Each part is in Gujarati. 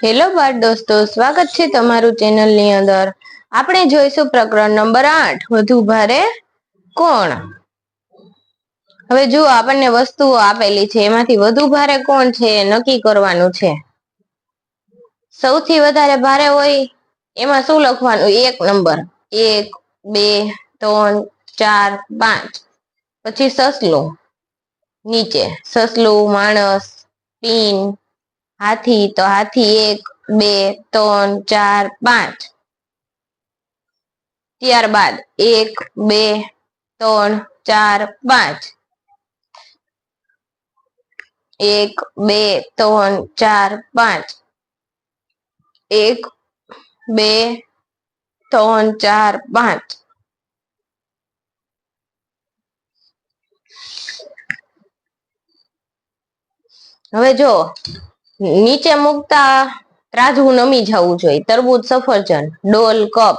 હેલો બાળ દોસ્તો, સ્વાગત છે તમારું ચેનલ ની અંદર। આપણે જોઈશું પ્રકરણ નંબર 8 વધુ ભારે કોણ। હવે જુઓ, આપણને વસ્તુઓ આપેલી છે, એમાંથી વધુ ભારે કોણ છે એ નક્કી કરવાનું છે। સૌથી વધારે ભારે હોય એમાં શું લખવાનું? 1 નંબર, 1 2 3 4 5। પછી સસલું, નીચે સસલું, માણસ, ટીન, હાથી, તો હાથી 1 2 3 4 5। ત્યારબાદ 1 2 3 4 5, 1 2 3 4 5, 1 2 3 4 5। હવે જો નીચે મૂકતા ત્રાજવું નમી જવું જોઈએ। તરબૂચ, સફરજન, ડોલ, કપ,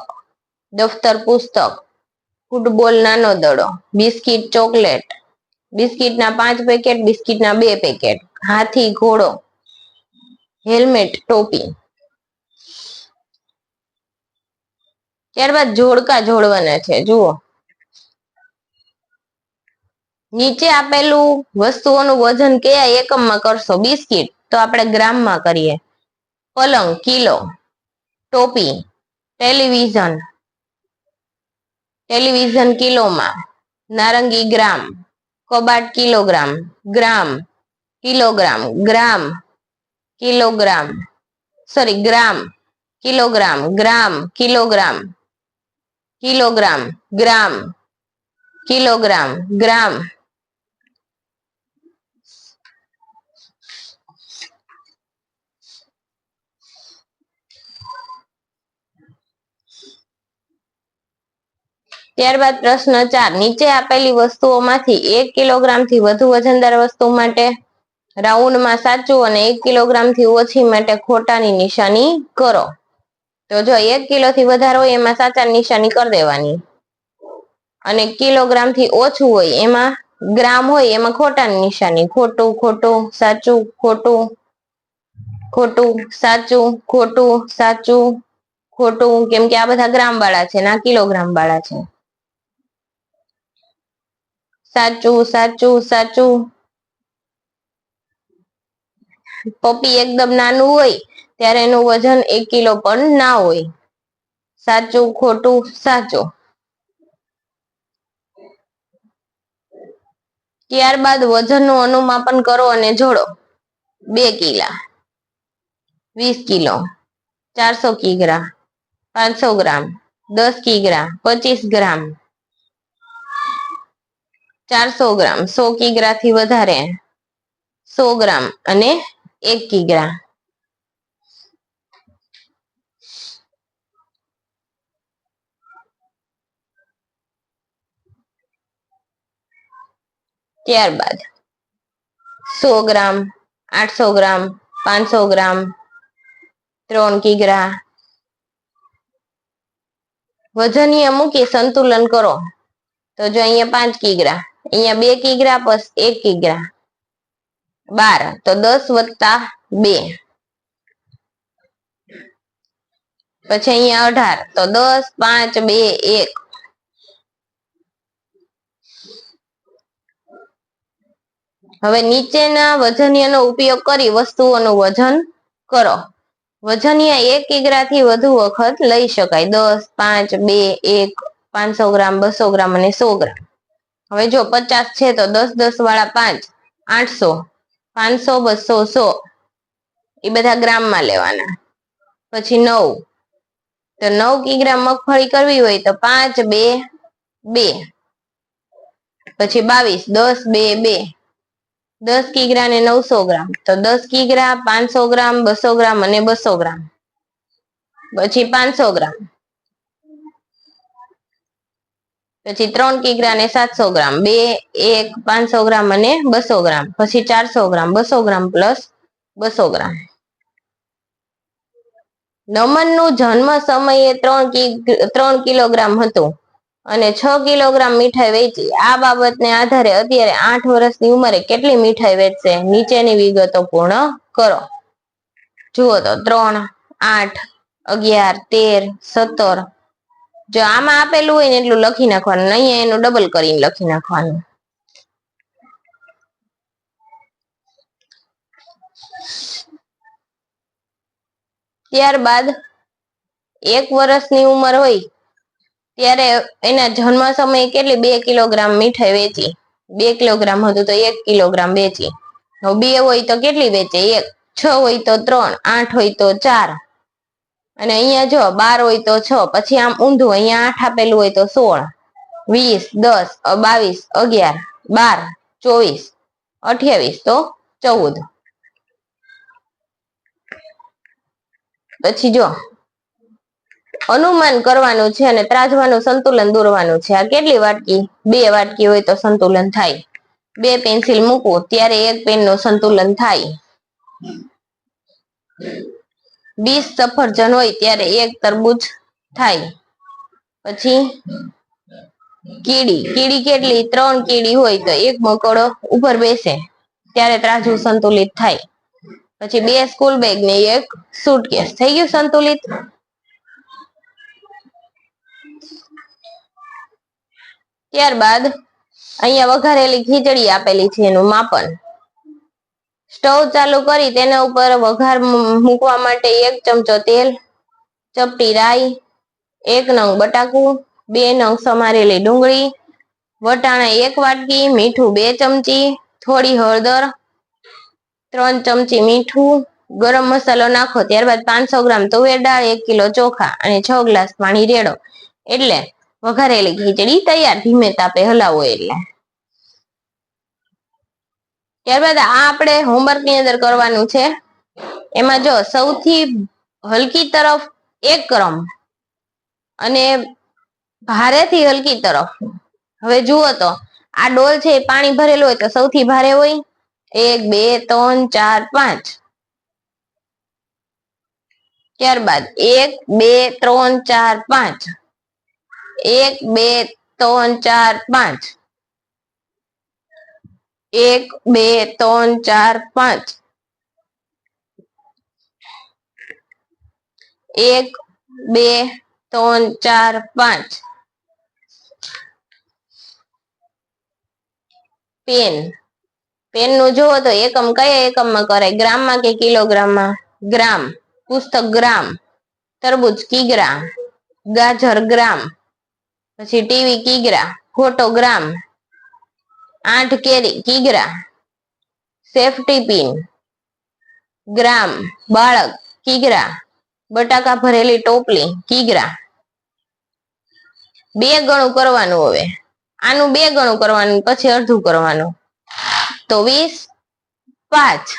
દફતર, પુસ્તક, ફૂટબોલ, નાનો દડો, બિસ્કિટ, ચોકલેટ, બિસ્કિટના 5 પેકેટ, બિસ્કિટના 2 પેકેટ, હાથી, ઘોડો, હેલ્મેટ, ટોપી। ત્યારબાદ જોડકા જોડવાના છે। જુઓ, નીચે આપેલું વસ્તુઓનું વજન કયા એકમમાં કરશો? બિસ્કિટ તો આપણે ગ્રામમાં કરીએ, પલંગ કિલો, ટોપી, ટેલિવિઝન કિલોમાં, નારંગી ગ્રામ, કબાટ કિલોગ્રામ, ગ્રામ, કિલોગ્રામ, ગ્રામ, કિલોગ્રામ, ગ્રામ, કિલોગ્રામ, ગ્રામ, કિલોગ્રામ, કિલોગ્રામ, ગ્રામ, કિલોગ્રામ, ગ્રામ। ત્યારબાદ પ્રશ્ન 4, નીચે આપેલી વસ્તુઓમાંથી 1 કિલોગ્રામ થી વધુ વજનદાર વસ્તુ માટે રાઉન્ડમાં સાચું અને 1 કિલોગ્રામ થી ઓછી માટે ખોટાની નિશાની કરો। તો જો 1 કિલો થી વધારે હોય એમાં સાચાની નિશાની કરી દેવાની, અને કિલોગ્રામ થી ઓછું હોય એમાં ગ્રામ હોય એમાં ખોટાની નિશાની। ખોટું, ખોટું, સાચું, ખોટું, ખોટું, સાચું, ખોટું, સાચું, ખોટું, કેમ કે આ બધા ગ્રામ વાળા છે ના કિલોગ્રામ વાળા છે। સાચું, સાચું, સાચું। પપ્પી એકદમ નાનું હોય ત્યારે એનું વજન 1 કિલો પણ ના હોય। સાચું, ખોટું, સાચું। ત્યારબાદ વજનનું અનુમાપન કરો અને જોડો। 2 કિલા, 20 કિલો, 400 કિગ્રા, 500 ગ્રામ, 10 કિગ્રા, 25 ગ્રામ, 400 ગ્રામ, 100 કિગ્રાથી વધારે, 100 ગ્રામ અને 1 કિગ્રા। ત્યારબાદ 100 ગ્રામ, 800 ગ્રામ, 500 ગ્રામ, 3 કિગ્રા। વજનીય મૂકી સંતુલન કરો। તો જો અહીંયા 5 કિગ્રા, અહીંયા 2 કિગ્રા પ્લસ 1 કિગ્રા, 12, તો 10 વત્તા 2, પછી અહીંયા 18, તો 10 5 2 1। હવે નીચેના વજનીયનો ઉપયોગ કરી વસ્તુઓનું વજન કરો। વજનીય 1 કિગ્રાથી વધુ વખત લઈ શકાય, 10 5 2 1, 500 ગ્રામ, 200 ગ્રામ અને 100 ગ્રામ। હવે જો 50 છે તો 10 10 વાળા 5, 800, 500 200 100 એ બધા ગ્રામમાં લેવાના। પછી 9, તો 9 કિગ્રા મગફળી કરવી હોય તો 5 2 2, પછી 22, 10 2 2, 10 કિગ્રા ને 900 ગ્રામ, તો 10 કિગ્રા, 500 ગ્રામ, 200 ગ્રામ અને 200 ગ્રામ, પછી 500 ગ્રામ, પછી 3 કિગ્રા ને 700 ગ્રામ, 2 1, 500 ગ્રામ અને 200 ગ્રામ, પછી 400 ગ્રામ, 200 ગ્રામ પ્લસ 200 ગ્રામ। નમનનું જન્મ સમયે 3 કિલોગ્રામ હતું અને 6 કિલોગ્રામ મીઠાઈ વેચી। આ બાબતને આધારે અત્યારે 8 વર્ષની ઉંમરે કેટલી મીઠાઈ વેચશે? નીચેની વિગતો પૂર્ણ કરો। જુઓ તો 3, 8, 11, 13, 17. જો આમાં આપેલું હોય ને એટલું લખી નાખવાનું, અહીંયા એનું ડબલ કરીને લખી નાખવાનું. ત્યારબાદ 1 વર્ષની ઉંમર હોય ત્યારે એના જન્મ સમયે કેટલી 2 કિલોગ્રામ મીઠાઈ વેચી. 2 કિલોગ્રામ હતું તો 1 કિલોગ્રામ વેચી. 2 હોય તો કેટલી વેચે? 1. 6 હોય તો 3, 8 હોય તો 4, અને અહીંયા જો 12 હોય તો 6. પછી આમ ઊંધું, અહીંયા 8 આપેલું હોય તો 16, 20, 10, 22, 11, 12, 24, 28 તો 14. પછી જો અનુમાન કરવાનું છે અને ત્રાજવાનું સંતુલન દોરવાનું છે. આ કેટલી વાટકી? 2 વાટકી હોય તો સંતુલન થાય. 2 પેન્સિલ મૂકવું ત્યારે 1 પેનનું સંતુલન થાય. 20 સફરજન હોય ત્યારે 1 તરબૂચ થાય. પછી કીડી કેટલી? 3 કીડી હોય તો 1 મકોડો ઉપર બેસે ત્યારે ત્રાજવું સંતુલિત થાય. પછી 2 સ્કૂલ બેગ ને 1 સુટકેસ. થઈ ગયું સંતુલિત. ત્યારબાદ અહીંયા વઘારેલી ખીચડી આપેલી છે, એનું માપન. સ્ટવ ચાલુ કરી તેના ઉપર વઘાર મૂકવા માટે 1 ચમચો તેલ, ચપટી રાઈ, 1 નંગ બટાકું, 2 નંગ સમારેલી ડુંગળી, વટાણા 1 વાટકી, મીઠું 2 ચમચી, થોડી હળદર, 3 ચમચી મીઠું, ગરમ મસાલો નાખો. ત્યારબાદ 500 ગ્રામ તુવેર દાળ, 1 કિલો ચોખા અને 6 ગ્લાસ પાણી રેડો એટલે વઘારેલી ખીચડી તૈયાર. ધીમે તાપે હલાવો એટલે. ત્યારબાદ આ આપણે હોમવર્ક ની અંદર કરવાનું છે. એમાં જો સૌથી હલકી તરફ 1 ક્રમ અને ભારેથી હલકી તરફ. હવે જુઓ તો આ ડોલ છે એ પાણી ભરેલું હોય તો સૌથી ભારે હોય 1, 2, 3, 4, 5. ત્યારબાદ 1, 2, 3, 4, 5. 1, 2, 3, 4, 5. 1, 2, 3, 4, 5. 1, 2, 3, 4, 5. પેન નું જુઓ તો એકમ કયા એકમમાં કરાય? ગ્રામમાં કે કિલોગ્રામમાં? ગ્રામ. પુસ્તક ગ્રામ, તરબૂચ કિગ્રા, ગાજર ગ્રામ, પછી ટીવી કિગ્રા, ફોટો ગ્રામ, 8 કેરી કિગ્રા, સેફટી પિન ગ્રામ, બાળક કિગ્રા, બટાકા ભરેલી ટોપલી કિગ્રા. 2 ગણું કરવાનું. હવે આનું 2 ગણું કરવાનું, પછી અડધું કરવાનું તો 20, 5.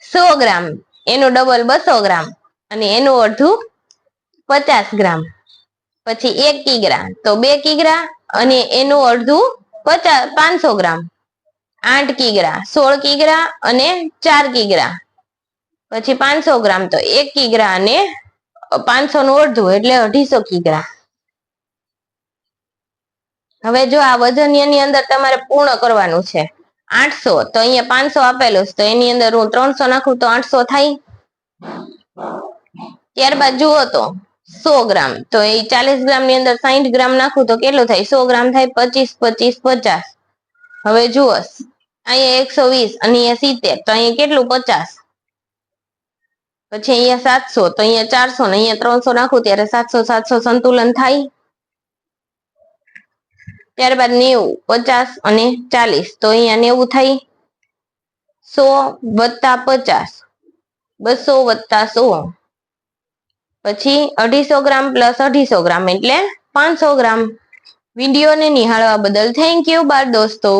100 ગ્રામ એનું ડબલ 200 ગ્રામ અને એનું અડધું 50 ગ્રામ. પછી 1 કિગ્રા તો 2 કિગ્રા અને એનું અડધું 500 ગ્રામ. 8 કિગ્રા 16 કિગ્રા અને 4 કિગ્રા. પછી 500 ગ્રામ તો 1 કિગ્રા અને 500 નું અડધું એટલે 250 કિગ્રા. હવે જો આ વજનની અંદર તમારે પૂર્ણ કરવાનું છે. 800 તો અહીંયા 500 આપેલું તો એની અંદર હું 300 નાખું તો 800 થાય. ત્યારબાદ જુઓ તો 100 ગ્રામ તો એ 40 ગ્રામ ની અંદર 60 ગ્રામ નાખું તો કેટલું થાય? 100 ગ્રામ થાય. 25, 25, 50. હવે જુઓ અહીંયા 120 અને અહીંયા 70 તો અહીંયા કેટલું? 50. પછી અહીંયા 700 તો અહીંયા 400 ને અહીંયા 300 નાખું ત્યારે 700, 700 સંતુલન થાય. ત્યારબાદ 90, 50 અને 40 તો અહીંયા 90 થાય. 100 વત્તા 50, 200 વત્તા 100. પછી 250 ગ્રામ પ્લસ 250 ગ્રામ એટલે 500 ગ્રામ. વિડીયોને નિહાળવા બદલ થેન્ક યુ બાળ દોસ્તો.